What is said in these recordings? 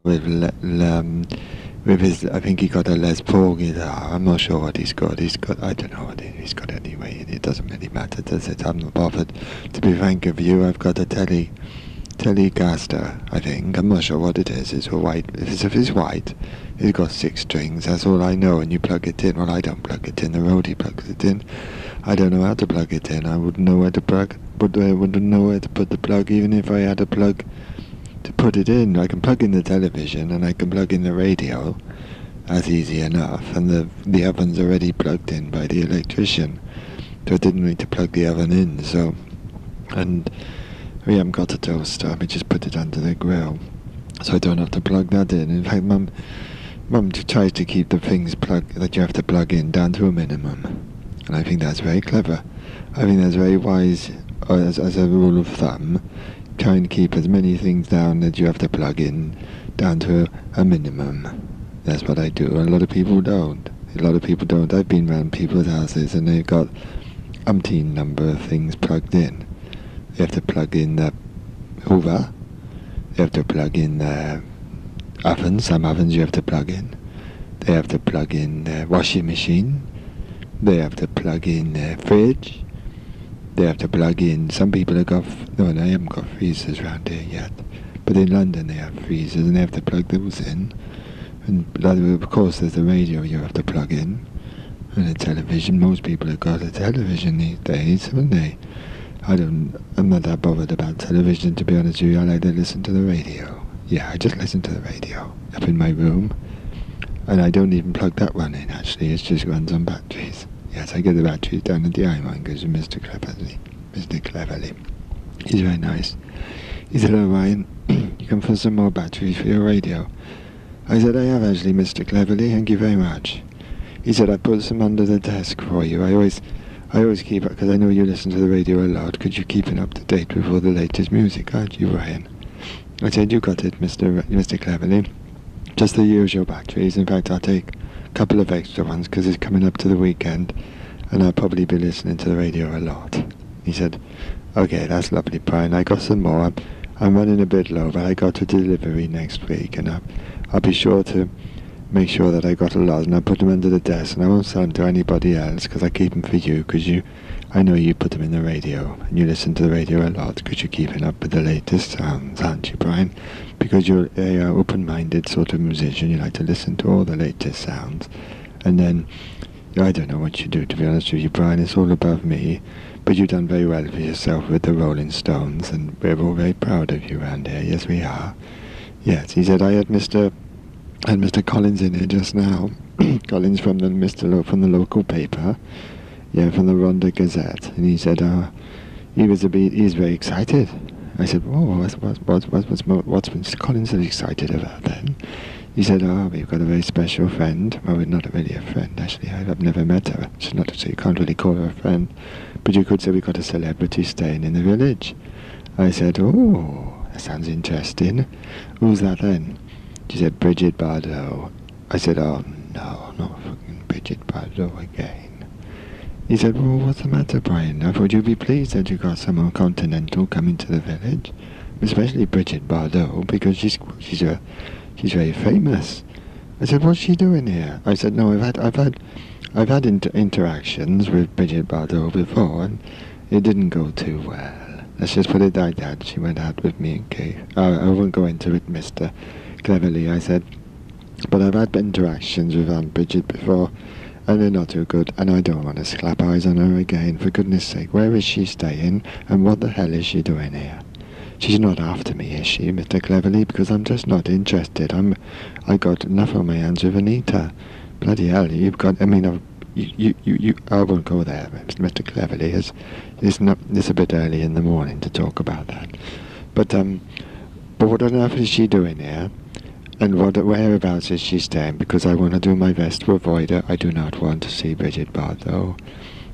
with with his, I think he got a Les Paul guitar. I'm not sure what he's got. I don't know what he's got anyway. It doesn't really matter, does it? I'm not bothered. To be frank with you, I've got a Telecaster, I think. I'm not sure what it is. It's a white. If it's white, it's got 6 strings. That's all I know. And you plug it in. Well, I don't plug it in. The roadie plugs it in. I don't know how to plug it in. I wouldn't know where to plug. But I wouldn't know where to put the plug, even if I had a plug to put it in. I can plug in the television and I can plug in the radio. That's easy enough. And the oven's already plugged in by the electrician, so I didn't need to plug the oven in. So, and we haven't got a toaster. We just put it under the grill, so I don't have to plug that in. In fact, Mum tries to keep the things that you have to plug in down to a minimum, and I think that's very clever. I think that's very wise. As a rule of thumb, try and keep as many things down that you have to plug in down to a minimum. That's what I do. A lot of people don't. I've been around people's houses and they've got umpteen number of things plugged in. They have to plug in the Hoover. They have to plug in the oven. Some ovens you have to plug in. They have to plug in the washing machine. They have to plug in the fridge. They have to plug in. Some people have got. No, they haven't got freezers around here yet. But in London they have freezers and they have to plug those in. And of course there's the radio you have to plug in. And a television. Most people have got a television these days, haven't they? I'm not that bothered about television, to be honest with you. I like to listen to the radio. Yeah, I just listen to the radio up in my room. And I don't even plug that one in, actually. It just runs on batteries. Yes, I get the batteries down at the iron because of Mr. Cleverly. He's very nice. He said, "Oh, Ryan, you can find some more batteries for your radio." I said, "I have actually, Mr. Cleverly, thank you very much." He said, "I put some under the desk for you. I always keep it, because I know you listen to the radio a lot. Could you keep it up to date with all the latest music, aren't you, Ryan?" I said, "You got it, Mr. Cleverly. Just the usual batteries. In fact, I'll take a couple of extra ones because it's coming up to the weekend and I'll probably be listening to the radio a lot." He said, "Okay, that's lovely, Brian. I got some more. I'm running a bit low, but I got a delivery next week and I'll be sure to make sure that I got a lot, and I'll put them under the desk, and I won't sell them to anybody else because I keep them for you, because I know you put them in the radio and you listen to the radio a lot because you're keeping up with the latest sounds, aren't you, Brian? Because you're an open-minded sort of musician. You like to listen to all the latest sounds. And then, I don't know what you do, to be honest with you, Brian. It's all above me. But you've done very well for yourself with the Rolling Stones, and we're all very proud of you around here. Yes, we are." Yes, he said, "I had Mr. Collins in here just now." Collins from the local paper. Yeah, from the Rhondda Gazette. And he said, he's very excited. I said, "Oh, what's Mr. Collins so excited about then?" He said, "We've got a very special friend." Well, we're not really a friend, actually. I've never met her. She's not, so you can't really call her a friend. But you could say we've got a celebrity staying in the village. I said, "Oh, that sounds interesting. Who's that then?" She said, "Brigitte Bardot." I said, "Oh, no, not fucking Brigitte Bardot again." He said, "Well, what's the matter, Brian? I thought you'd be pleased that you got someone continental coming to the village, especially Brigitte Bardot, because she's very famous." I said, "What's she doing here?" I said, "No, I've had interactions with Brigitte Bardot before, and it didn't go too well. Let's just put it like that. She went out with me and Kate. I won't go into it, Mr. Cleverly," I said, "but I've had interactions with Aunt Bridget before, and they're not too good, and I don't want to slap eyes on her again. For goodness sake, where is she staying, and what the hell is she doing here? She's not after me, is she, Mr. Cleverly? Because I'm just not interested. I got enough on my hands with Anita. Bloody hell, you've got, I mean, I won't go there, Mr. Cleverly. It's a bit early in the morning to talk about that. But what on earth is she doing here? And whereabouts is she staying? Because I want to do my best to avoid her. I do not want to see Brigitte Bardot.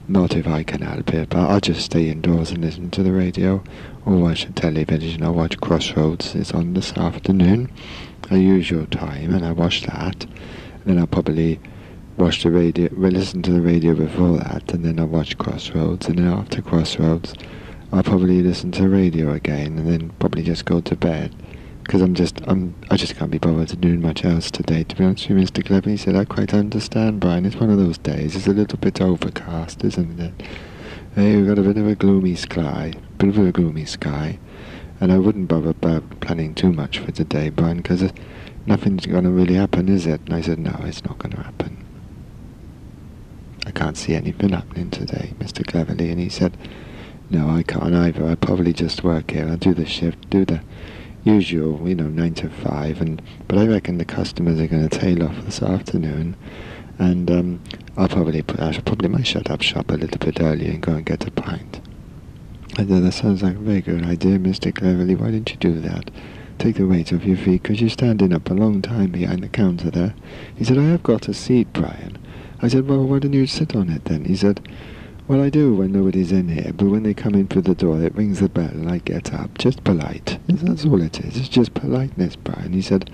Not if I can help it, but I'll just stay indoors and listen to the radio or watch television. I'll watch Crossroads. It's on this afternoon, a usual time, and I watch that. And then I'll probably watch the radio, listen to the radio before that, and then I'll watch Crossroads, and then after Crossroads I'll probably listen to radio again, and then probably just go to bed. because I just can't be bothered to do much else today, to be honest with you, Mr. Clever. He said, I quite understand, Brian. It's one of those days. It's a little bit overcast, isn't it? Hey, we've got a bit of a gloomy sky, and I wouldn't bother about planning too much for today, Brian, because nothing's going to really happen, is it? And I said, no, it's not going to happen. I can't see anything happening today, Mr. Cleverly. And he said, no, I can't either. I'll probably just work here. I'll do the shift, do the usual, 9 to 5, but I reckon the customers are going to tail off this afternoon, and I might shut up shop a little bit earlier and go and get a pint. I said, that sounds like a very good idea, Mr. Cleverly. Why didn't you do that? Take the weight off your feet, because you're standing up a long time behind the counter there. He said, I have got a seat, Brian. I said, well, why don't you sit on it then? He said, well, I do when nobody's in here, but when they come in through the door, it rings the bell and I get up. Just polite. That's all it is. It's just politeness, Brian. He said,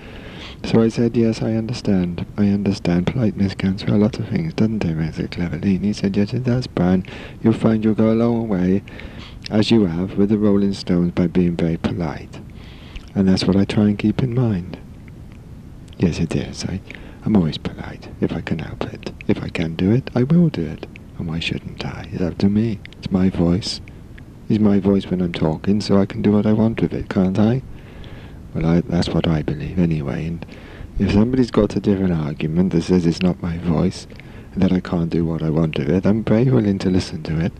so I said, yes, I understand. Politeness counts for a lot of things, doesn't it, Mr. Cleverly? And he said, yes, it does, Brian. You'll find you'll go a long way, as you have, with the Rolling Stones by being very polite. And that's what I try and keep in mind. Yes, it is. I'm always polite, if I can help it. If I can do it, I will do it. And why shouldn't I? It's up to me. It's my voice. It's my voice when I'm talking, so I can do what I want with it, can't I? Well, that's what I believe anyway. And if somebody's got a different argument that says it's not my voice, and that I can't do what I want with it, I'm very willing to listen to it.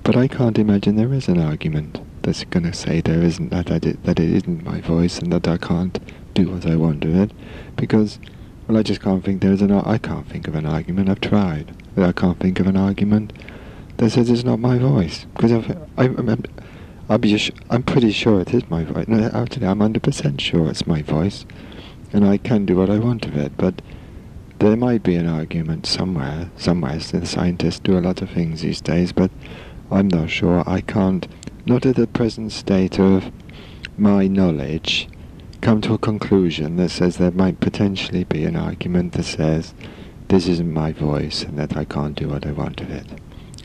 But I can't imagine there is an argument that's going to say there isn't, that it isn't my voice, and that I can't do what I want with it, because, well, I just can't think I can't think of an argument. I've tried. I can't think of an argument that says it's not my voice, because I'm pretty sure it is my voice. No, actually, I'm 100% sure it's my voice, and I can do what I want with it. But there might be an argument somewhere. The scientists do a lot of things these days, but I'm not sure. I can't, not at the present state of my knowledge, come to a conclusion that says there might potentially be an argument that says this isn't my voice and that I can't do what I want with it.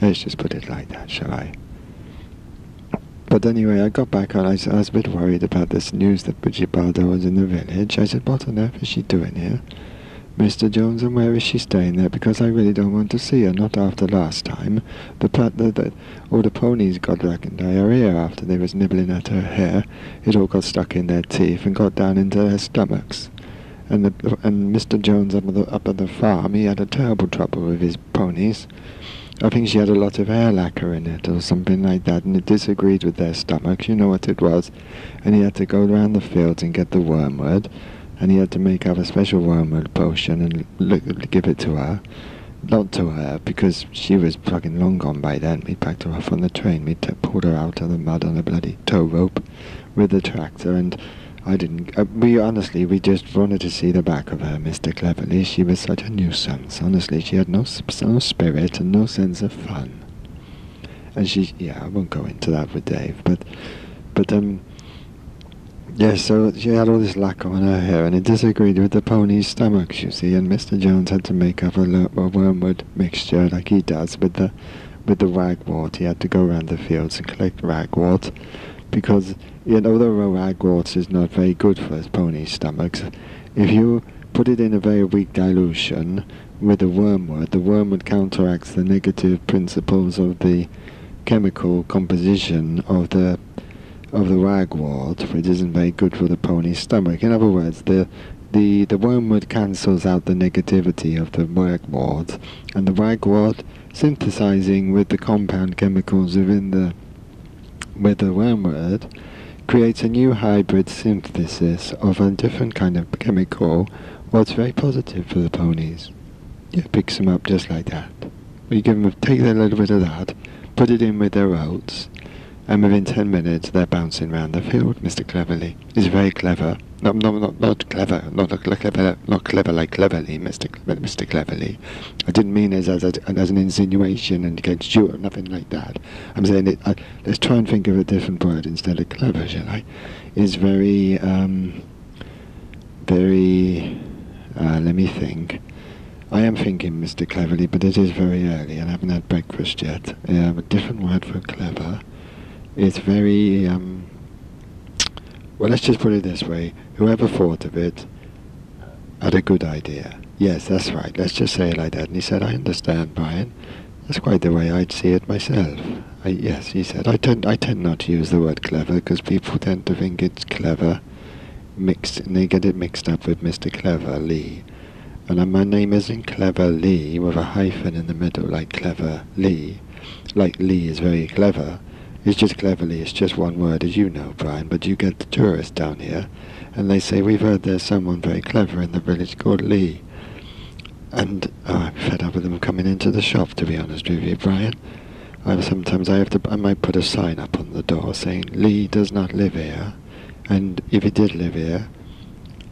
Let's just put it like that, shall I? But anyway, I got back on. I was a bit worried about this news that Brigitte Bardot was in the village. I said, what on earth is she doing here, Mr. Jones, and where is she staying there? Because I really don't want to see her, not after last time. All the ponies got diarrhea after they was nibbling at her hair. It all got stuck in their teeth and got down into their stomachs. And Mr. Jones up at the farm, he had a terrible trouble with his ponies. I think she had a lot of hair lacquer in it or something like that, and it disagreed with their stomachs, you know what it was. And he had to go around the fields and get the wormwood, and he had to make up a special wormwood potion and give it to her. Not to her, because she was fucking long gone by then. We packed her off on the train. We pulled her out of the mud on a bloody tow rope with the tractor, and I didn't... we just wanted to see the back of her, Mr. Cleverly. She was such a nuisance. Honestly, she had no spirit and no sense of fun. And I won't go into that with Dave, but yeah, so she had all this lacquer on her hair, and it disagreed with the pony's stomachs, you see, and Mr. Jones had to make up a wormwood mixture like he does with the ragwort. He had to go around the fields and collect ragwort, because although ragwort is not very good for his pony's stomachs, if you put it in a very weak dilution with the wormwood counteracts the negative principles of the chemical composition of the ragwort, which isn't very good for the pony's stomach. In other words, the wormwood cancels out the negativity of the ragwort, and the ragwort, synthesizing with the compound chemicals with the wormwood, creates a new hybrid synthesis of a different kind of chemical, what's very positive for the ponies. It picks them up just like that. You take a little bit of that, put it in with their oats, and within 10 minutes they're bouncing round the field, Mr. Cleverly. He's very clever. Not clever. Not clever like Cleverly, Mr. Cleverly. I didn't mean it as an insinuation and against you or nothing like that. I'm saying it. Let's try and think of a different word instead of clever, shall I? Is very. Let me think. I am thinking, Mr. Cleverly, but it is very early and I haven't had breakfast yet. A different word for clever. It's very, Well, let's just put it this way. Whoever thought of it had a good idea. Yes, that's right. Let's just say it like that. And he said, I understand, Brian. That's quite the way I'd see it myself. Yes, he said, I tend not to use the word clever because people tend to think it's clever mixed, and they get it mixed up with Mr. Clever Lee. And my name isn't Clever Lee with a hyphen in the middle like Clever Lee. Like Lee is very clever. It's just Cleverly. It's just one word, as you know, Brian. But you get the tourists down here, and they say, we've heard there's someone very clever in the village called Lee. And I'm fed up with them coming into the shop, to be honest with you, Brian. Sometimes I might put a sign up on the door saying, Lee does not live here. And if he did live here,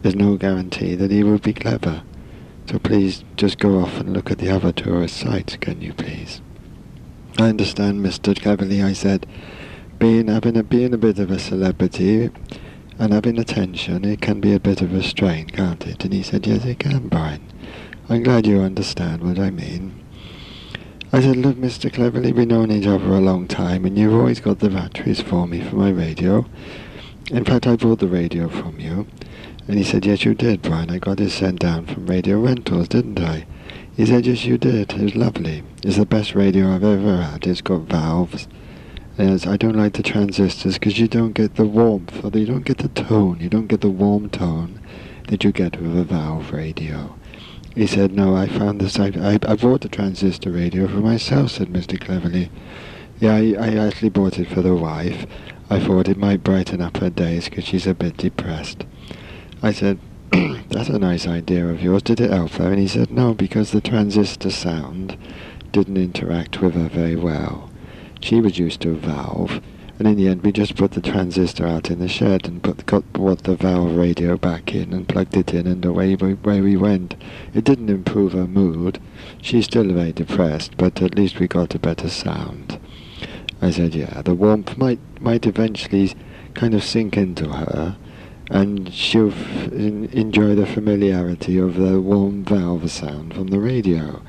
there's no guarantee that he would be clever. So please just go off and look at the other tourist sites, can you please? I understand, Mr. Cleverly, I said, being a bit of a celebrity and having attention, it can be a bit of a strain, can't it? And he said, yes, it can, Brian. I'm glad you understand what I mean. I said, look, Mr. Cleverly, we've known each other a long time, and you've always got the batteries for me for my radio. In fact, I bought the radio from you. And he said, yes, you did, Brian. I got it sent down from Radio Rentals, didn't I? He said, yes, you did. It was lovely. It's the best radio I've ever had. It's got valves. I don't like the transistors because you don't get the warmth, or you don't get the tone. You don't get the warm tone that you get with a valve radio. He said, no, I found this. I bought the transistor radio for myself, said Mr. Cleverly. Yeah, I actually bought it for the wife. I thought it might brighten up her days because she's a bit depressed. I said, that's a nice idea of yours. Did it help her? And he said, no, because the transistor sound didn't interact with her very well. She was used to a valve, and in the end we just put the transistor out in the shed and brought the valve radio back in and plugged it in, and away we went. It didn't improve her mood. She's still very depressed, but at least we got a better sound. I said, yeah, the warmth might eventually kind of sink into her, and she'll enjoy the familiarity of the warm valve sound from the radio.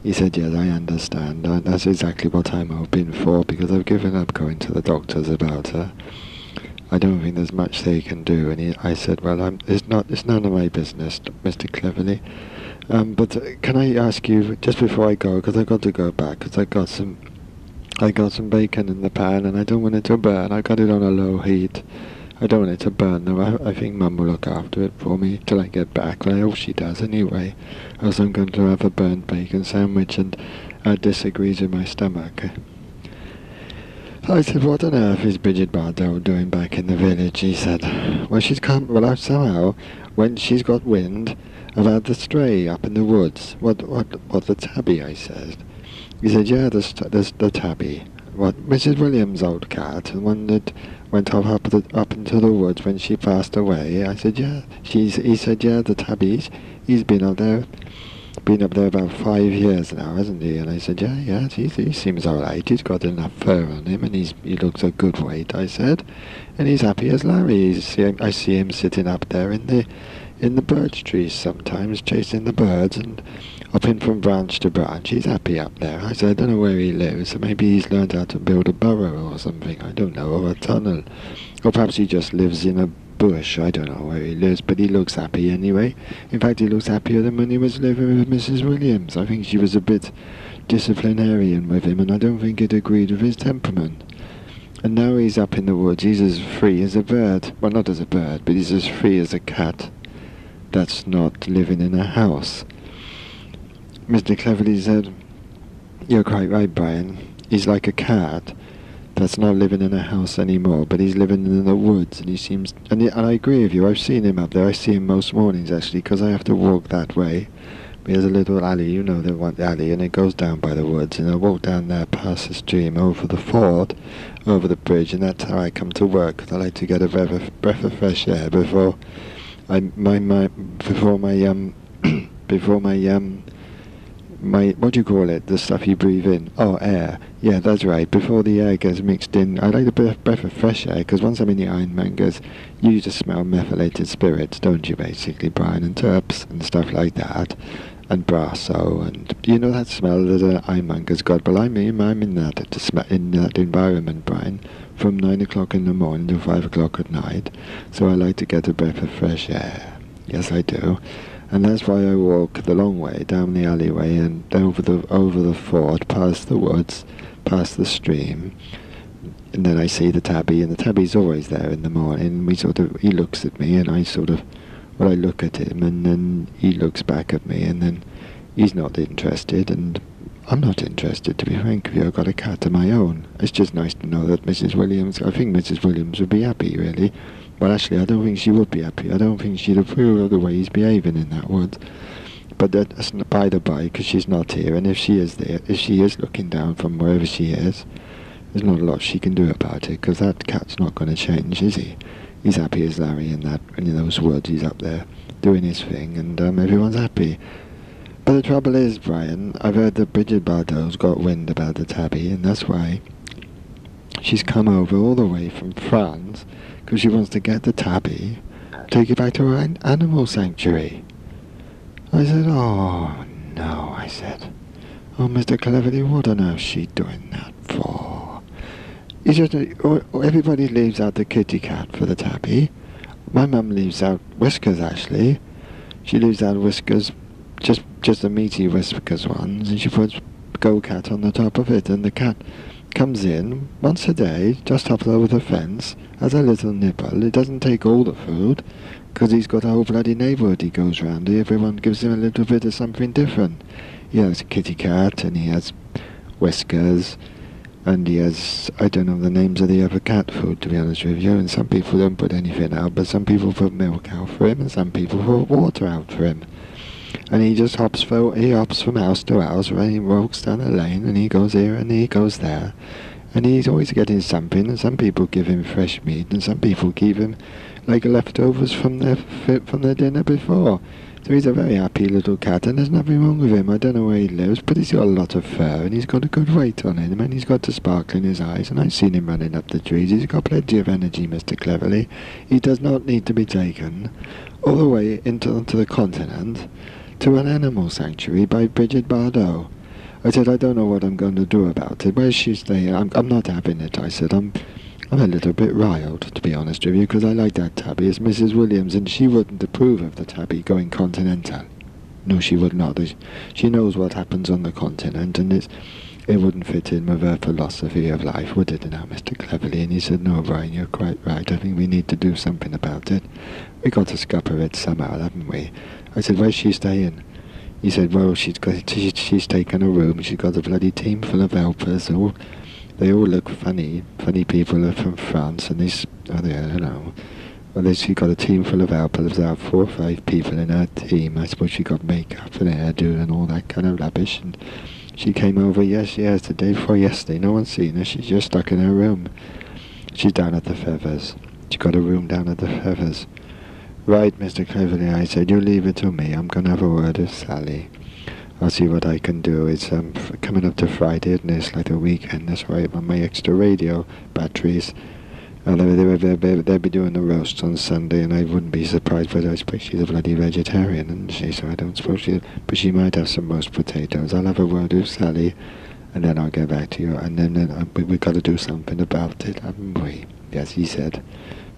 He said, yes, I understand. That's exactly what I'm hoping for, because I've given up going to the doctors about her. I don't think there's much they can do. And I said, well, it's none of my business, Mr. Cleverly. But can I ask you, just before I go, because I've got to go back, because I got some bacon in the pan, and I don't want it to burn. I got it on a low heat. I don't want it to burn, though. I think Mum will look after it for me till I get back. Well, I hope she does anyway, else I'm going to have a burnt bacon sandwich, and it disagrees with my stomach. I said, what on earth is Brigitte Bardot doing back in the village? He said, well, somehow, when she's got wind about the stray up in the woods. What the tabby, I said. He said, yeah, the tabby. What, Mrs. Williams' old cat, the one that went off up into the woods when she passed away. I said, yeah. He said, yeah, the tabbies. He's been up there about 5 years now, hasn't he? And I said, yeah, he seems all right. He's got enough fur on him, and he looks a good weight, I said. And he's happy as Larry. I see him sitting up there in the birch trees sometimes, chasing the birds, and hopping from branch to branch. He's happy up there. I said, I don't know where he lives, so maybe he's learned how to build a burrow or something, I don't know, or a tunnel. Or perhaps he just lives in a bush. I don't know where he lives, but he looks happy anyway. In fact, he looks happier than when he was living with Mrs. Williams. I think she was a bit disciplinarian with him, and I don't think it agreed with his temperament. And now he's up in the woods. He's as free as a bird. Well, not as a bird, but he's as free as a cat that's not living in a house. Mr. Cleverly said, you're quite right, Brian. He's like a cat that's not living in a house anymore, but he's living in the woods, and he seems... And I agree with you. I've seen him up there. I see him most mornings, actually, because I have to walk that way. There's a little alley, you know the one alley, and it goes down by the woods, and I walk down there past the stream, over the ford, over the bridge, and that's how I come to work, because I like to get a breath of fresh air before my what do you call it? The stuff you breathe in. Oh, air. Yeah, that's right. Before the air gets mixed in, I like a breath of fresh air, because once I'm in the ironmongers, you just smell methylated spirits, don't you, basically, Brian, and terps and stuff like that, and brasso, and you know that smell that an ironmonger's got. Well, I'm in that environment, Brian, from 9 o'clock in the morning to 5 o'clock at night, so I like to get a breath of fresh air. Yes, I do. And that's why I walk the long way down the alleyway and over the ford, past the woods, past the stream. And then I see the tabby, and the tabby's always there in the morning. He looks at me, and I look at him, and then he looks back at me, and then he's not interested, and I'm not interested, to be frank with you. I've got a cat of my own. It's just nice to know that I think Mrs. Williams would be happy, really. But actually, I don't think she would be happy. I don't think she'd approve of the way he's behaving in that wood. But that's by the by, because she's not here, and if she is looking down from wherever she is, there's not a lot she can do about it, because that cat's not going to change, is he? He's happy as Larry in those woods. He's up there doing his thing, and everyone's happy. But the trouble is, Brian, I've heard that Brigitte Bardot's got wind about the tabby, and that's why she's come over all the way from France, because she wants to get the tabby, take it back to her animal sanctuary. I said, oh, no, I said. Oh, Mr. Cleverly, what on earth's she doing that for? Everybody leaves out the kitty cat for the tabby. My mum leaves out Whiskers, actually. She leaves out Whiskers, just the meaty Whiskers ones, and she puts Go Cat on the top of it, and the cat comes in once a day, just hops over the fence, has a little nibble. It doesn't take all the food, because he's got a whole bloody neighbourhood he goes round. Everyone gives him a little bit of something different. He has a kitty cat, and he has Whiskers, and he has, I don't know the names of the other cat food, to be honest with you, and some people don't put anything out, but some people put milk out for him, and some people put water out for him. And he just hops from house to house, and he walks down the lane, and he goes here and he goes there, and he's always getting something. And some people give him fresh meat, and some people give him like leftovers from their dinner before. So he's a very happy little cat, and there's nothing wrong with him. I don't know where he lives, but he's got a lot of fur, and he's got a good weight on him, and he's got a sparkle in his eyes, and I've seen him running up the trees. He's got plenty of energy, Mr. Cleverly. He does not need to be taken all the way onto the continent to an animal sanctuary by Brigitte Bardot. I said, I don't know what I'm going to do about it. Where's she staying? I'm not having it. I said, I'm a little bit riled, to be honest with you, because I like that tabby. It's Mrs. Williams, and she wouldn't approve of the tabby going continental. No, she would not. She knows what happens on the continent, and it wouldn't fit in with her philosophy of life, would it now, Mr. Cleverly? And he said, no, Brian, you're quite right. I think we need to do something about it. We got to scupper it somehow, haven't we? I said, where's she staying? He said, well, she's taken a room. She's got a bloody team full of helpers. They all look funny. Funny people are from France, and she's got a team full of helpers. There are 4 or 5 people in her team. I suppose she got makeup and hairdo and all that kind of rubbish. And she came over, the day before yesterday. No one's seen her. She's just stuck in her room. She's down at the Feathers. She got a room down at the Feathers. Right, Mr. Cleverly, I said, you leave it to me. I'm going to have a word with Sally. I'll see what I can do. It's coming up to Friday, and it's like the weekend. That's why I'm on my extra radio batteries. They'll be doing the roasts on Sunday, and I wouldn't be surprised, but I suppose she's a bloody vegetarian, isn't she? So I don't suppose but she might have some roast potatoes. I'll have a word with Sally, and then I'll get back to you. And then we've got to do something about it, haven't we? Yes, he said.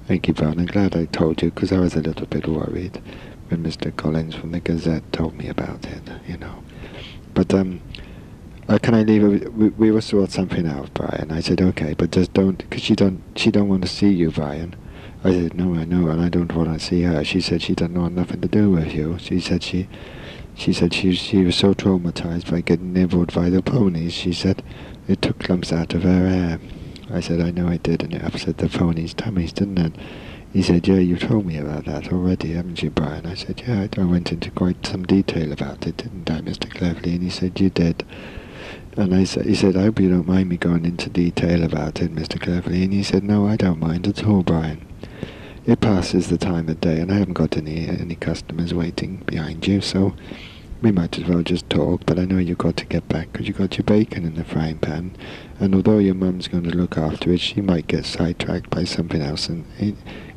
Thank you, Brown. I'm glad I told you, because I was a little bit worried when Mr. Collins from the Gazette told me about it, you know. But, can I leave it? We will sort something out, Brian. I said, okay, but just don't, because she don't want to see you, Brian. I said, no, I know, and I don't want to see her. She said she doesn't want nothing to do with you. She said she was so traumatized by getting nibbled by the ponies. She said it took clumps out of her hair. I said, I know it did, and it upset the ponies' tummies, didn't it? He said, yeah, you told me about that already, haven't you, Brian? I said, yeah, I went into quite some detail about it, didn't I, Mr. Cleverly? And he said, you did. And he said, I hope you don't mind me going into detail about it, Mr. Cleverly. And he said, no, I don't mind at all, Brian. It passes the time of day, and I haven't got any customers waiting behind you, so we might as well just talk. But I know you've got to get back, because you've got your bacon in the frying pan. And although your mum's going to look after it, she might get sidetracked by something else and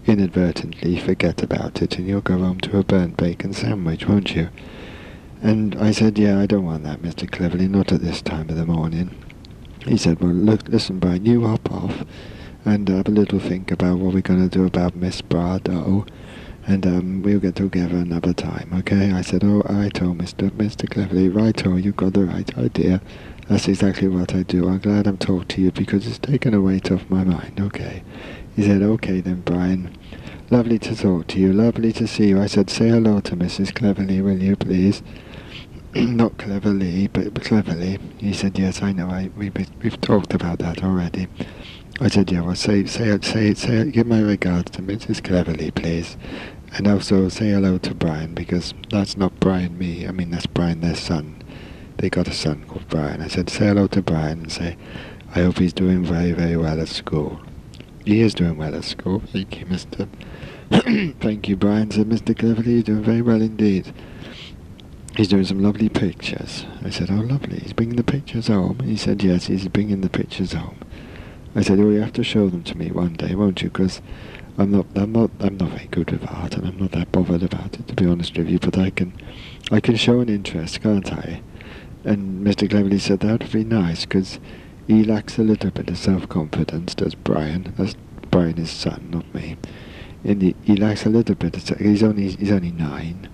inadvertently forget about it, and you'll go home to a burnt bacon sandwich, won't you? And I said, yeah, I don't want that, Mr. Cleverly, not at this time of the morning. He said, well, look, listen, Brian, you hop off, and have a little think about what we're going to do about Miss Bardot, and we'll get together another time, okay? I said, oh, righto, Mr. Cleverly, righto, you got the right idea. That's exactly what I do. I'm glad I'm talking to you because it's taken a weight off my mind, okay? He said, okay then, Brian. Lovely to talk to you, lovely to see you. I said, say hello to Mrs. Cleverly, will you, please? Not Cleverly, but Cleverly. He said, yes, I know, we've talked about that already. I said, yeah, well, say, give my regards to Mrs. Cleverly, please. And also say hello to Brian, because that's not Brian me, I mean, that's Brian, their son. They got a son called Brian. I said, say hello to Brian and say, I hope he's doing very, very well at school. He is doing well at school. Thank you, Mr. Thank you, Brian, said Mr. Cleverly. He's doing very well indeed. He's doing some lovely pictures. I said, oh, lovely. He's bringing the pictures home. He said, yes, he's bringing the pictures home. I said, oh, you have to show them to me one day, won't you? Because I'm not very good with art, and I'm not that bothered about it, to be honest with you. But I can show an interest, can't I? And Mr. Cleverly said that would be nice, because he lacks a little bit of self-confidence, does Brian. That's Brian, his son, not me. And he lacks a little bit of he's only 9,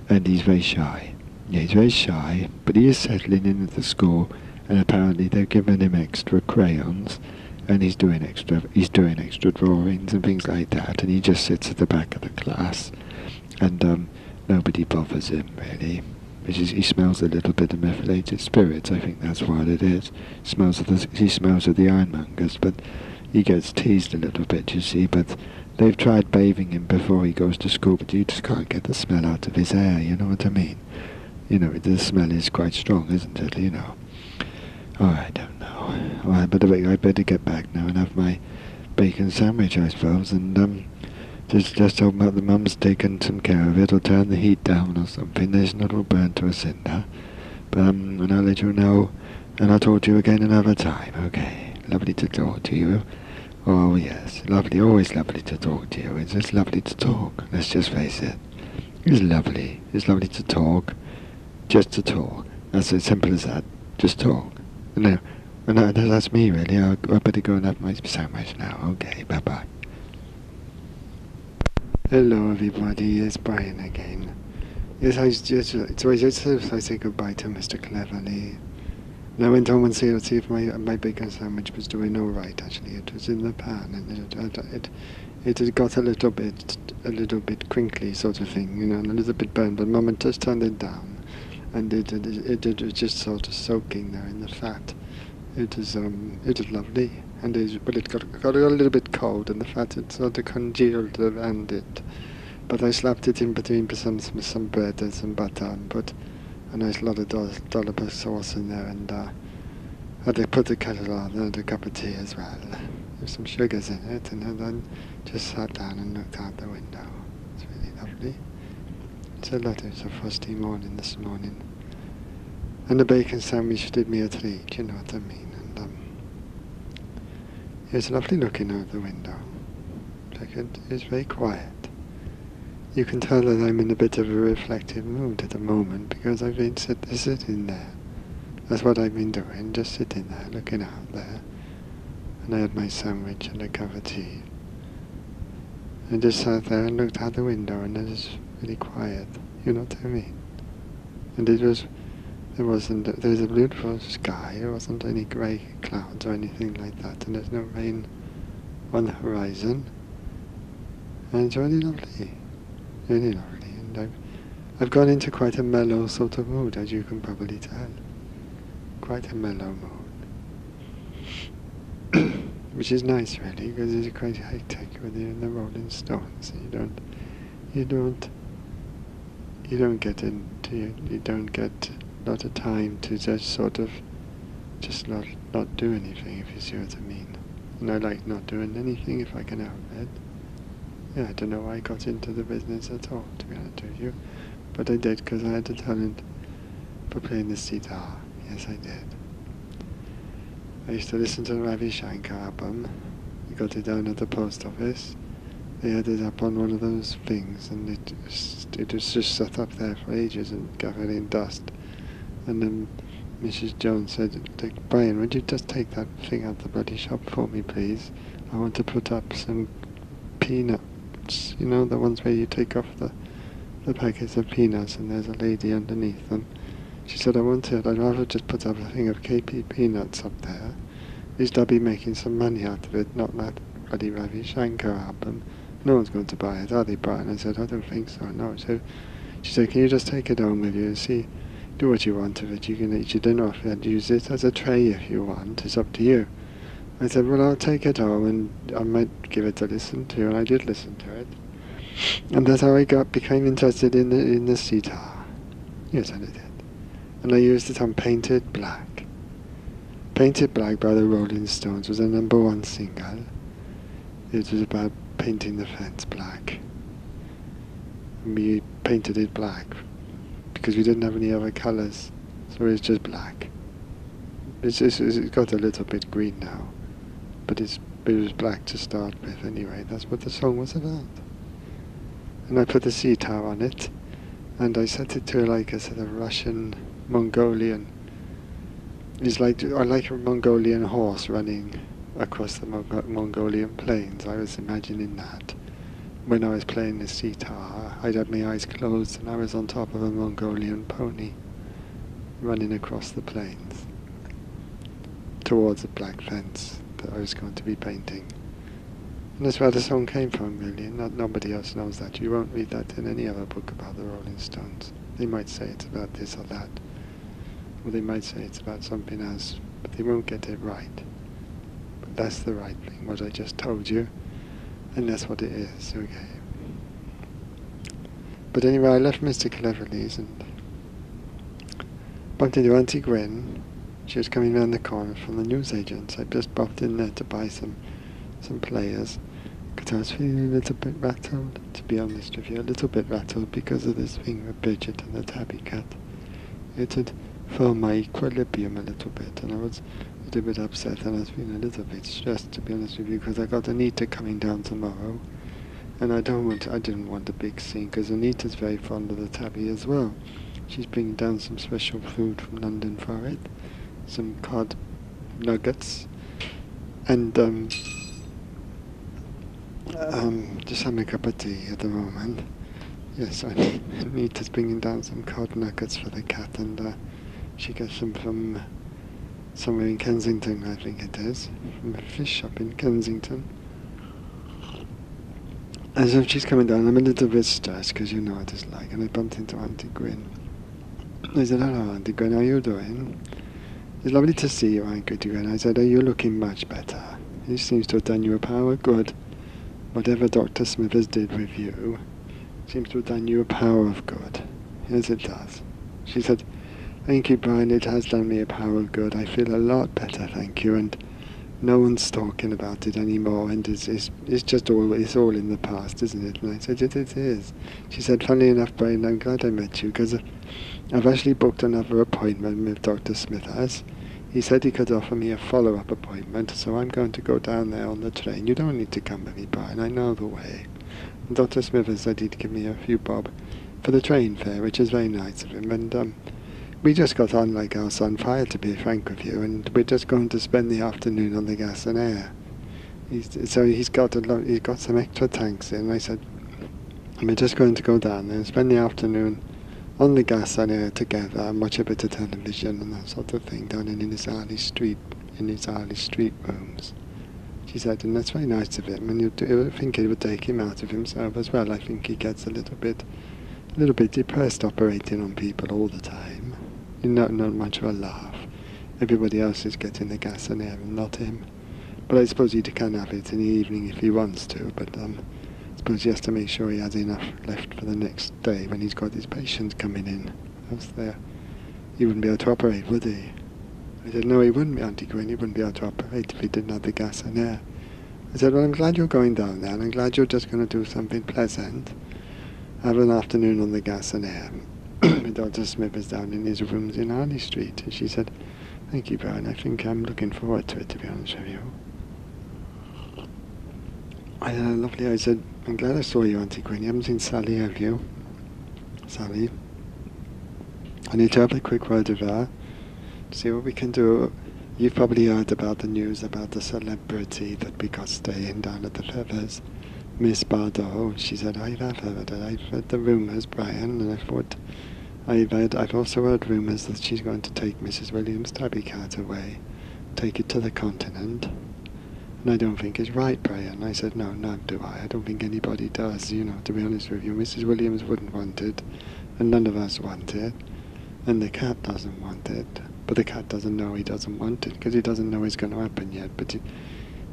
and he's very shy. Yeah, he's very shy, but he is settling in at the school, and apparently they've given him extra crayons, and he's doing extra drawings and things like that, and he just sits at the back of the class, and nobody bothers him really. He smells a little bit of methylated spirits. I think that's what it is. He smells of the ironmongers, but he gets teased a little bit, you see. But they've tried bathing him before he goes to school, but you just can't get the smell out of his hair. You know what I mean? You know, the smell is quite strong, isn't it? You know. Oh, I don't know. Oh, I better get back now and have my bacon sandwich, I suppose, and just hope that the mum's taken some care of it, or turn the heat down or something. There's not all burnt to a cinder. But and I'll let you know, and I'll talk to you again another time. Okay. Lovely to talk to you. Oh yes, lovely. Always lovely to talk to you. It's just lovely to talk. Let's just face it. It's lovely. It's lovely to talk. Just to talk. That's as simple as that. Just talk. No, that's me really. I better go and have my sandwich now. Okay. Bye bye. Hello everybody, it's Brian again. Yes, I say goodbye to Mr. Cleverly. And I went home and see if my bacon sandwich was doing all right. Actually, it was in the pan, and it had got a little bit crinkly sort of thing, you know, and a little bit burnt. But Mum had just turned it down, and it was just sort of soaking there in the fat. It was lovely. And it got a little bit cold, and the fat had sort of congealed around it. But I slapped it in between some bread and some butter, and put a nice lot of dollop of sauce in there, and had to put the kettle on and had a cup of tea as well, with some sugars in it, and then just sat down and looked out the window. It's really lovely. It's a frosty morning this morning, and the bacon sandwich did me a treat, you know what I mean. It's lovely looking out the window. It's very quiet. You can tell that I'm in a bit of a reflective mood at the moment because I've been sitting there. That's what I've been doing, just sitting there, looking out there. And I had my sandwich and a cup of tea. I just sat there and looked out the window, and it was really quiet. You know what I mean? And there was a beautiful sky. There wasn't any grey clouds or anything like that, and there's no rain on the horizon. And it's really lovely, really lovely. And I've gone into quite a mellow sort of mood, as you can probably tell. Quite a mellow mood, which is nice, really, because it's quite hectic with the Rolling Stones. You don't get a lot of time to just sort of not do anything, if you see what I mean. And I like not doing anything if I can help it. Yeah, I don't know why I got into the business at all, to be honest with you, but I did because I had a talent for playing the sitar. Yes, I did. I used to listen to the Ravi Shankar album. We got it down at the post office. They had it up on one of those things, and it was just set up there for ages and covered in dust. And then Mrs. Jones said, Brian, would you just take that thing out the bloody shop for me, please? I want to put up some peanuts, you know, the ones where you take off the packets of peanuts and there's a lady underneath them. She said, I'd rather just put up a thing of KP peanuts up there. At least I'll be making some money out of it, not that bloody Ravi Shankar album. No one's going to buy it, are they, Brian? I said, I don't think so, no. So she said, can you just take it home with you and see, do what you want of it. You can eat your dinner off it, use it as a tray if you want, it's up to you. I said, well, I'll take it home and I might give it a listen to, and I did listen to it. And that's how I became interested in the sitar. Yes, I did. And I used it on Painted Black. Painted Black by the Rolling Stones was a #1 single. It was about painting the fence black. And we painted it black because we didn't have any other colours, so it's just black. It's got a little bit green now, but it was black to start with anyway. That's what the song was about. And I put the sitar on it, and I set it to like a sort of Russian Mongolian. It's like, I like a Mongolian horse running across the Mongolian plains. I was imagining that when I was playing the sitar. I'd had my eyes closed and I was on top of a Mongolian pony running across the plains towards a black fence that I was going to be painting. And that's where the song came from, really. Nobody else knows that. You won't read that in any other book about the Rolling Stones. They might say it's about this or that, or they might say it's about something else, but they won't get it right. But that's the right thing, what I just told you, and that's what it is, okay. But anyway, I left Mr. Cleverly's and bumped into Auntie Gwen. She was coming round the corner from the newsagents. I just popped in there to buy some players, because I was feeling a little bit rattled, to be honest with you, a little bit rattled because of this thing with Brigitte and the tabby cat. It had thrown my equilibrium a little bit, and I was a little bit upset, and I was feeling a little bit stressed, to be honest with you, because I got Anita coming down tomorrow, and I didn't want a big scene, because Anita's very fond of the tabby as well. She's bringing down some special food from London for it, some cod nuggets, and just having a cup of tea at the moment. Yes, Anita's bringing down some cod nuggets for the cat, and she gets them from somewhere in Kensington, I think it is, from a fish shop in Kensington. And so she's coming down. I'm a little bit stressed, because you know what it's like, and I bumped into Auntie Gwyn. I said, hello, Auntie Gwyn, how are you doing? It's lovely to see you, Auntie Gwyn. I said, you're looking much better. He seems to have done you a power of good. Whatever Dr. Smithers did with you seems to have done you a power of good. Yes, it does. She said, thank you, Brian, it has done me a power of good. I feel a lot better, thank you, and no one's talking about it anymore, and it's all in the past, isn't it? And I said, it is. She said, funny enough, Brian, I'm glad I met you, because I've actually booked another appointment with Dr. Smithers. He said he could offer me a follow-up appointment, so I'm going to go down there on the train. You don't need to come with me, Brian, I know the way. And Dr. Smithers said he'd give me a few bob for the train fare, which is very nice of him, and we just got on like house on fire, to be frank with you, and we're just going to spend the afternoon on the gas and air. He's got some extra tanks in. I said, we're just going to go down there and spend the afternoon on the gas and air together and watch a bit of television and that sort of thing down in his early street rooms. She said, and that's very nice of him, and I think it would take him out of himself as well. I think he gets a little bit depressed operating on people all the time. Not much of a laugh. Everybody else is getting the gas and air and not him. But I suppose he can have it in the evening if he wants to, but I suppose he has to make sure he has enough left for the next day when he's got his patients coming in. Else he wouldn't be able to operate, would he? I said, no, he wouldn't be, Auntie Gwyn, he wouldn't be able to operate if he didn't have the gas and air. I said, well, I'm glad you're going down there, and I'm glad you're just going to do something pleasant. Have an afternoon on the gas and air. Dr. Smith is down in his rooms in Harley Street. And she said, thank you, Brian, I think I'm looking forward to it, to be honest with you. Lovely. I said, I'm glad I saw you, Auntie Gwyn. You haven't seen Sally, have you? Sally? I need to have a quick word with her to see what we can do You've probably heard about the news about the celebrity that we got staying down at the Feathers. Miss Bardot. She said, I've heard it. I've heard the rumours, Brian, and I've also heard rumours that she's going to take Mrs. Williams' tabby cat away, take it to the continent. And I don't think it's right, Brian. I said, no, not do I. I don't think anybody does, to be honest with you. Mrs. Williams wouldn't want it, and none of us want it, and the cat doesn't want it. But the cat doesn't know he doesn't want it, because he doesn't know it's going to happen yet. But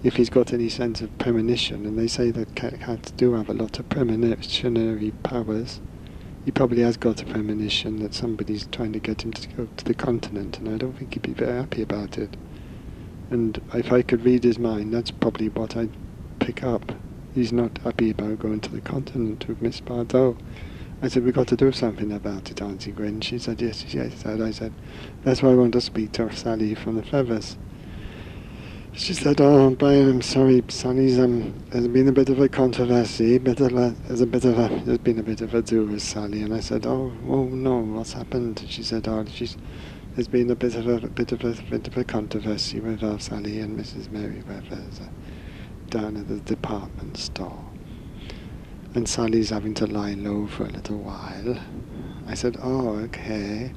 if he's got any sense of premonition, and they say that cats do have a lot of premonitionary powers, he probably has got a premonition that somebody's trying to get him to go to the continent, and I don't think he'd be very happy about it. And if I could read his mind, that's probably what I'd pick up. He's not happy about going to the continent with Miss Bardot. I said, we've got to do something about it, Auntie Gwyn. She said, yes. I said, that's why I want to speak to Sally from the Feathers. She said, oh, Brian, I'm sorry, Sally's, there's been a bit of a controversy, there's been a bit of a do with Sally. And I said, oh no, what's happened? She said, there's been a bit of a controversy with Sally and Mrs. Merriweather's down at the department store. And Sally's having to lie low for a little while. I said, oh, okay.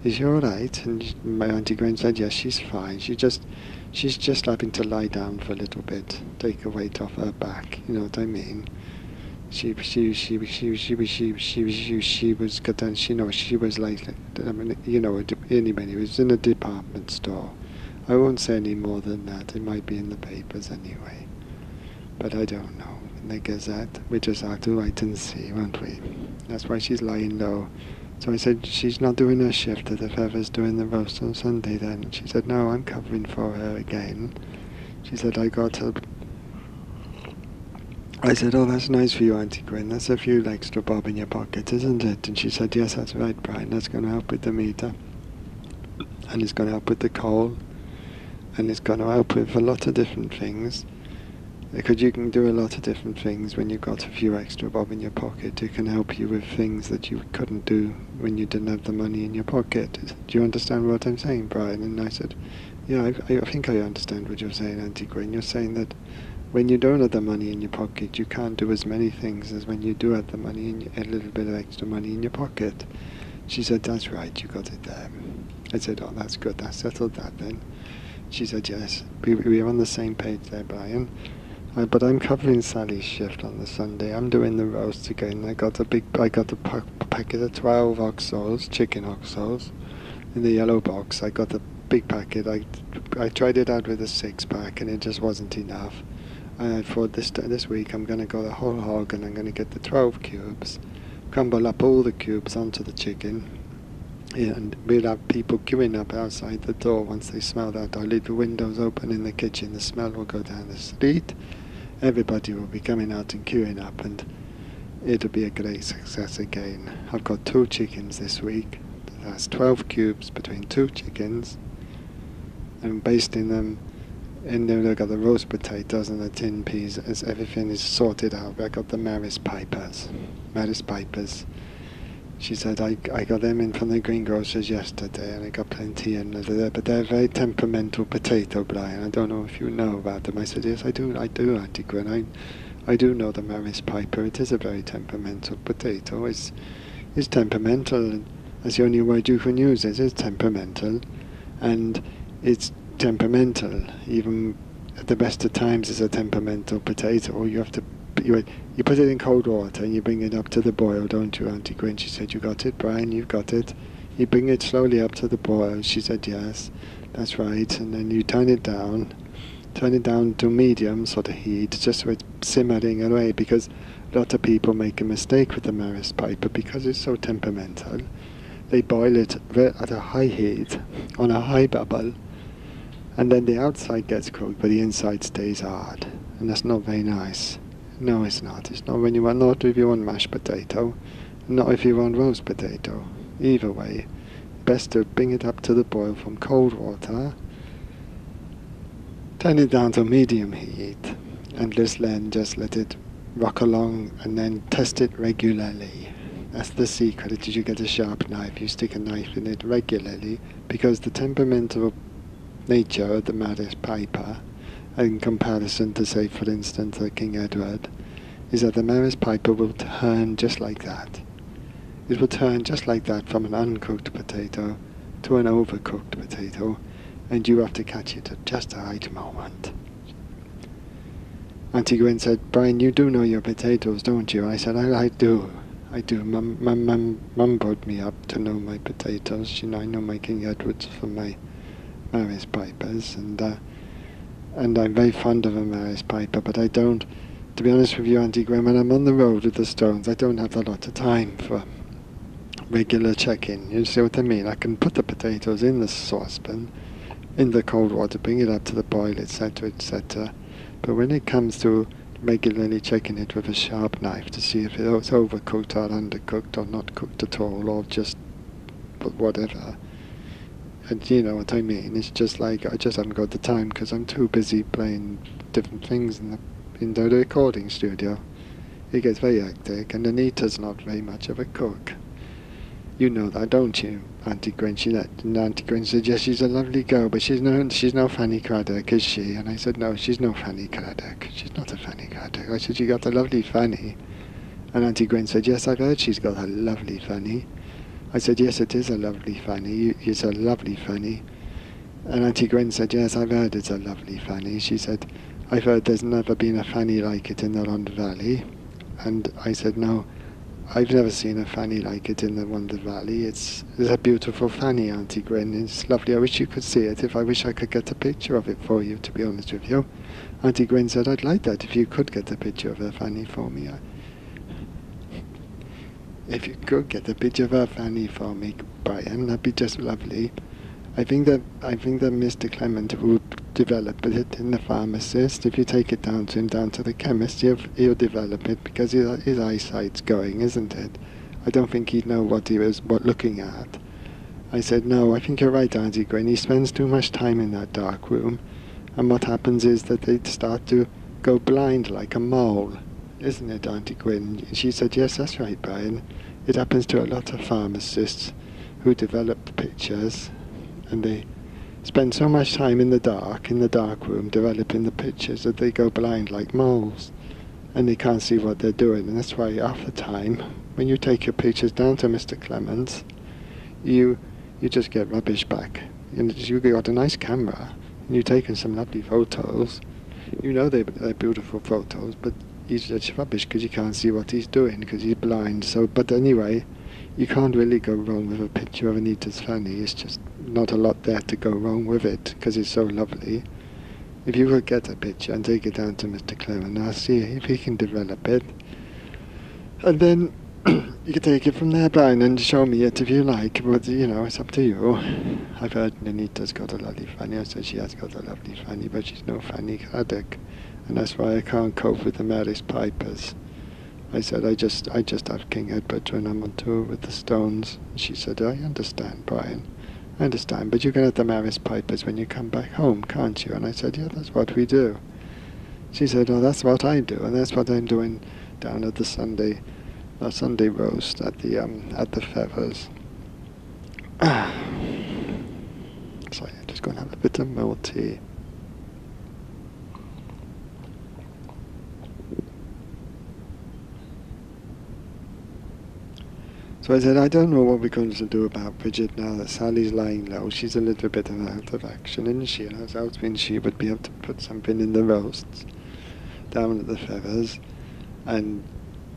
Is she all right? And my Auntie Gwen said, yes, she's fine. She's just having to lie down for a little bit, take a weight off her back. You know what I mean? She was like, anyway, it was in a department store. I won't say any more than that. It might be in the papers anyway. But I don't know. In the Gazette, we just have to wait and see, won't we? That's why she's lying low. So I said, she's not doing her shift at the Feathers, doing the roast on Sunday then. She said, no, I'm covering for her again. She said, I got her. I said, oh, that's nice for you, Auntie Gwyn. That's a few extra bob in your pocket, isn't it? And she said, yes, that's right, Brian. That's going to help with the meter. And it's going to help with the coal. And it's going to help with a lot of different things. Because you can do a lot of different things when you've got a few extra bob in your pocket. It can help you with things that you couldn't do when you didn't have the money in your pocket. Do you understand what I'm saying, Brian? And I said, yeah, I think I understand what you're saying, Auntie Gwyn. You're saying that when you don't have the money in your pocket, you can't do as many things as when you do have the money and a little bit of extra money in your pocket. She said, that's right, you got it there. I said, oh, that's good, that settled that then. She said, yes, we are on the same page there, Brian. But I'm covering Sally's shift on the Sunday. I'm doing the roast again. I got a packet of 12 oxsoles, chicken oxsoles, in the yellow box. I got a big packet. I tried it out with a 6-pack and it just wasn't enough. And I thought this week I'm going to go the whole hog and I'm going to get the 12 cubes, crumble up all the cubes onto the chicken, and we'll have people queuing up outside the door once they smell that. I'll leave the windows open in the kitchen. The smell will go down the street. Everybody will be coming out and queuing up, and it'll be a great success again. I've got 2 chickens this week. That's 12 cubes between 2 chickens. I'm basting them. And then I've got the roast potatoes and the tin peas. As everything is sorted out. I got the Maris Pipers. She said, I got them in from the greengrocers yesterday, and I got plenty in there, but they're a very temperamental potato, Brian. I don't know if you know about them. I said, yes, I do, Auntie Gwyn. I do know the Maris Piper. It is a very temperamental potato. It's temperamental, and that's the only word you can use. It is temperamental, and it's temperamental. Even at the best of times, it's a temperamental potato. You have to. You put it in cold water and you bring it up to the boil, don't you, Auntie Gwyn? She said, you got it, Brian, you've got it. You bring it slowly up to the boil. She said, yes, that's right. And then you turn it down to medium sort of heat, just so it's simmering away, because a lot of people make a mistake with the Maris Piper because it's so temperamental. They boil it at a high heat, on a high bubble, and then the outside gets cooked, but the inside stays hard. And that's not very nice. No, it's not. It's not when you want, not if you want mashed potato, not if you want roast potato. Either way, best to bring it up to the boil from cold water, turn it down to medium heat, and just let it rock along, and then test it regularly. That's the secret. You get a sharp knife, you stick a knife in it regularly, because the temperamental nature of the Maris piper, in comparison to, say, for instance, the King Edward, is that the Maris piper will turn just like that. It will turn just like that from an uncooked potato to an overcooked potato, and you have to catch it at just the right moment. Auntie Gwen said, "Brian, you do know your potatoes, don't you?" I said, I do. I do. Mum brought me up to know my potatoes. You know, I know my King Edwards from my Maris pipers, and I'm very fond of a Maris piper, but I don't, to be honest with you, Auntie Gwen, when I'm on the road with the stones, I don't have a lot of time for regular check-in. You see what I mean? I can put the potatoes in the saucepan, in the cold water, bring it up to the boil, etc., etc. But when it comes to regularly checking it with a sharp knife to see if it's overcooked or undercooked or not cooked at all or just whatever, and you know what I mean, it's just like I just haven't got the time because I'm too busy playing different things in the recording studio. It gets very hectic, and Anita's not very much of a cook. You know that, don't you, Auntie Gwen? Auntie Gwen said, yes, she's a lovely girl, but she's no Fanny Craddock, is she? And I said, no, she's no Fanny Craddock. She's not a Fanny Craddock. I said, you got a lovely Fanny. And Auntie Gwen said, yes, I've heard she's got a lovely Fanny. I said, yes, it is a lovely Fanny. It's a lovely Fanny. And Auntie Gwen said, yes, I've heard it's a lovely Fanny. She said, I've heard there's never been a Fanny like it in the Rhondda Valley. And I said, no, I've never seen a Fanny like it in the Rhondda Valley. It's a beautiful Fanny, Auntie Gwen. It's lovely. I wish you could see it. I wish I could get a picture of it for you, to be honest with you. Auntie Gwen said, I'd like that if you could get a picture of her Fanny for me. If you could get a picture of her Fanny for me, Brian, that'd be just lovely. I think that Mr. Clement will develop it in the pharmacist. If you take it down to the chemist, he'll develop it because his eyesight's going, isn't it? I don't think he'd know what he was looking at. I said, no, I think you're right, Auntie Gwen. He spends too much time in that dark room, and what happens is that they start to go blind like a mole, isn't it, Auntie Gwen? She said, yes, that's right, Brian. It happens to a lot of pharmacists who develop pictures, and they spend so much time in the dark room, developing the pictures that they go blind like moles, and they can't see what they're doing. And that's why half the time, when you take your pictures down to Mr. Clements, you just get rubbish back. You've got a nice camera, and you've taken some lovely photos. You know they're beautiful photos, but he's just rubbish because you can't see what he's doing because he's blind. So, but anyway, you can't really go wrong with a picture of Anita's Fanny. It's just not a lot there to go wrong with it because it's so lovely. If you could get a picture and take it down to Mr. Clement, I'll see if he can develop it. And then you can take it from there, Brian, and show me it if you like. But, you know, it's up to you. I've heard Anita's got a lovely Fanny. I said she has got a lovely Fanny, but she's no Fanny Craddock. And that's why I can't cope with the Maris pipers. I said, I just have King Edward when I'm on tour with the Stones. She said, I understand, Brian. I understand, but you can have the Maris pipers when you come back home, can't you? And I said, yeah, that's what we do. She said, oh, that's what I do, and that's what I'm doing down at the Sunday roast at the Feathers. Sorry, I'm just going to have a bit of more tea. So I said, I don't know what we're going to do about Brigitte now that Sally's lying low. She's a little bit out of action, isn't she? And I was hoping she would be able to put something in the roasts down at the Feathers and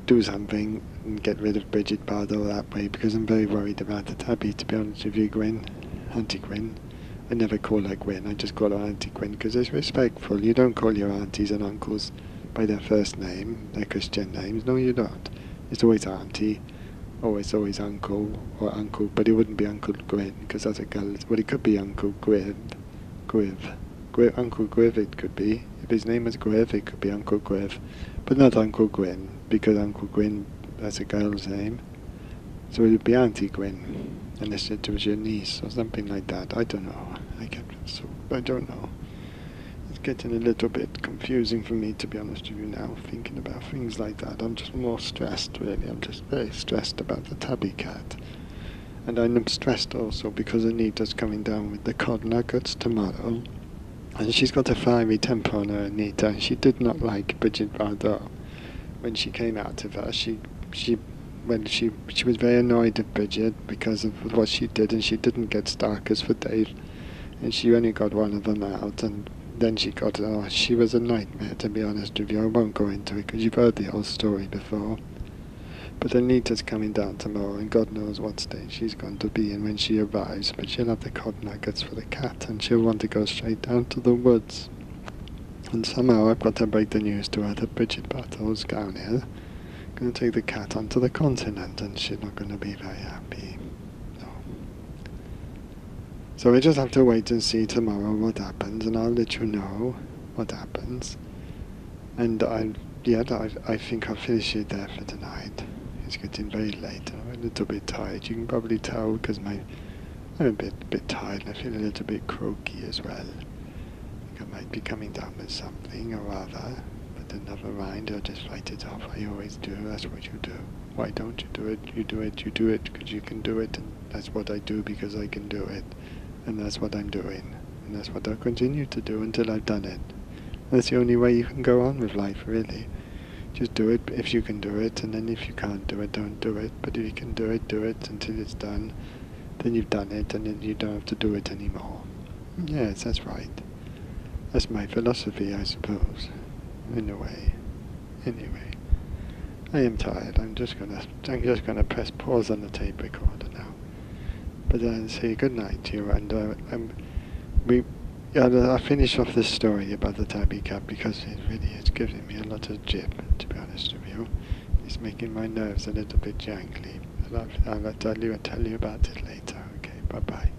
do something and get rid of Brigitte Bardot that way, because I'm very worried about the tabby, to be honest with you, Gwen. Auntie Gwen. I never call her Gwen, I just call her Auntie Gwen because it's respectful. You don't call your aunties and uncles by their first name, their Christian names. No, you don't. It's always Auntie. Always Uncle or Uncle, but it wouldn't be Uncle Gwyn because that's a girl. Well, it could be Uncle Gwiv. Uncle Gwiv it could be. If his name was Gwiv, it could be Uncle Gwiv, but not Uncle Gwyn because Uncle Gwyn, that's a girl's name. So it would be Auntie Gwyn, unless it was your niece or something like that. I don't know. I don't know. It's getting a little bit confusing for me, to be honest with you now, thinking about things like that. I'm just more stressed, really. I'm just very stressed about the tabby cat. And I'm stressed also because Anita's coming down with the cod nuggets tomorrow. And she's got a fiery temper on her, Anita, and she did not like Brigitte Bardot. When she came out of her, she was very annoyed at Bridget because of what she did, and she didn't get Starkers for Dave, and she only got one of them out, and then she got, she was a nightmare, to be honest with you. I won't go into it because you've heard the whole story before. But Anita's coming down tomorrow, and God knows what state she's going to be in when she arrives, but she'll have the cod nuggets for the cat, and she'll want to go straight down to the woods. And somehow I've got to break the news to her that Brigitte Bardot's down here, going to take the cat onto the continent, and she's not going to be very happy. No. So we just have to wait and see tomorrow what happens, and I'll let you know what happens. And I think I'll finish it there for tonight. It's getting very late, and I'm a little bit tired. You can probably tell because I'm a bit tired, and I feel a little bit croaky as well. I think I might be coming down with something or other. But never mind, I'll just fight it off. I always do. That's what you do. Why don't you do it? You do it because you can do it, and that's what I do because I can do it, and that's what I'm doing, and that's what I'll continue to do until I've done it. That's the only way you can go on with life, really. Just do it if you can do it, and then if you can't do it, don't do it. But if you can do it until it's done, then you've done it, and then you don't have to do it anymore. Yes, that's right. That's my philosophy, I suppose. In a way. Anyway, I am tired. I'm just gonna press pause on the tape recorder now. But I'll say good night to you, and I'll finish off this story about the tabby cat because it really is giving me a lot of jip, to be honest with you. It's making my nerves a little bit jangly. I'll tell you about it later. Okay, bye bye.